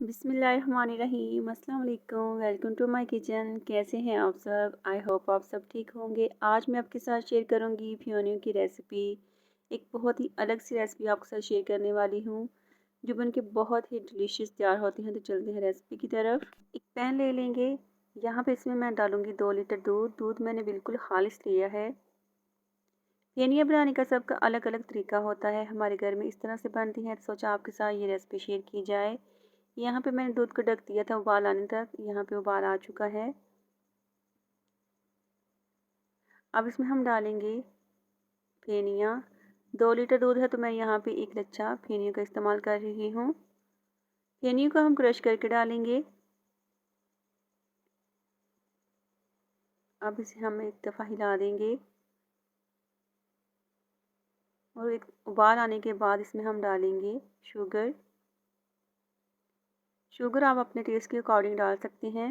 बिस्मिल्लाहिर्रहमानिर्रहीम, अस्सलाम वालेकुम। Welcome to my kitchen. कैसे हैं आप सब? आई होप आप सब ठीक होंगे। आज मैं आपके साथ शेयर करूंगी फ्योनियो की रेसिपी। एक बहुत ही अलग सी रेसिपी आपके साथ शेयर करने वाली हूँ जो बन के बहुत ही डिलीशियस तैयार होती हैं। तो चलते हैं रेसिपी की तरफ। एक पैन ले लेंगे। यहाँ पे इसमें मैं डालूँगी 2 लीटर दूध। दूध मैंने बिल्कुल खालिस लिया है। फेनिया बनाने का सबका अलग अलग तरीका होता है। हमारे घर में इस तरह से बनती है, तो सोचा आपके साथ ये रेसिपी शेयर की जाए। यहाँ पे मैंने दूध को ढक दिया था उबाल आने तक। यहाँ पे उबाल आ चुका है। अब इसमें हम डालेंगे फेनिया। 2 लीटर दूध है तो मैं यहाँ पे 1 लच्छा फेनिया का इस्तेमाल कर रही हूँ। फेनिया को हम क्रश करके डालेंगे। अब इसे हम एक दफ़ा हिला देंगे और एक उबाल आने के बाद इसमें हम डालेंगे शुगर। शुगर आप अपने टेस्ट के अकॉर्डिंग डाल सकते हैं,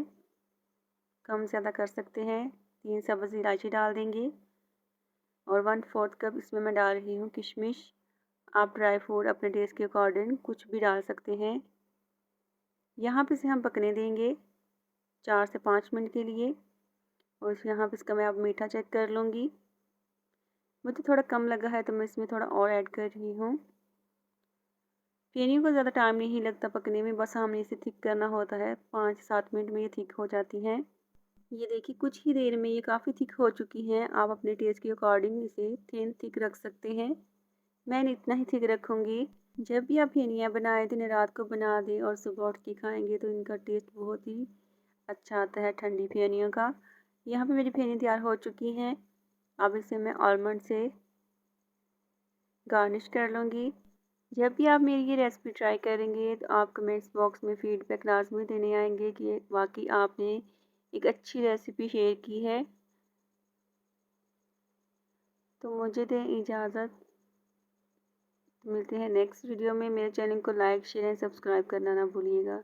कम ज़्यादा कर सकते हैं। 3 सब्ज़ इलायची डाल देंगे और 1/4 कप इसमें मैं डाल रही हूँ किशमिश। आप ड्राई फ्रूट अपने टेस्ट के अकॉर्डिंग कुछ भी डाल सकते हैं। यहाँ पे इसे हम पकने देंगे 4 से 5 मिनट के लिए। और यहाँ पे इसका मैं अब मीठा चेक कर लूँगी। मुझे थोड़ा कम लगा है तो मैं इसमें थोड़ा और ऐड कर रही हूँ। फेनिया को ज़्यादा टाइम नहीं लगता पकने में, बस हमने इसे थिक करना होता है। 5 से 7 मिनट में ये थिक हो जाती हैं। ये देखिए कुछ ही देर में ये काफ़ी थिक हो चुकी हैं। आप अपने टेस्ट के अकॉर्डिंग इसे थिक रख सकते हैं। मैं इतना ही थिक रखूँगी। जब भी आप फेनिया बनाएं दिन रात को बना दें और सुबह उठ के खाएंगे तो इनका टेस्ट बहुत ही अच्छा आता है ठंडी फेनियों का। यहाँ पे मेरी फेनी तैयार हो चुकी हैं। अब इसे मैं आलमंड से गार्निश कर लूँगी। जब भी आप मेरी ये रेसिपी ट्राई करेंगे तो आप कमेंट्स बॉक्स में फीडबैक लाजमी देने आएंगे कि वाकई आपने एक अच्छी रेसिपी शेयर की है। तो मुझे दें इजाज़त। मिलते हैं नेक्स्ट वीडियो में। मेरे चैनल को लाइक शेयर एंड सब्सक्राइब करना ना भूलिएगा।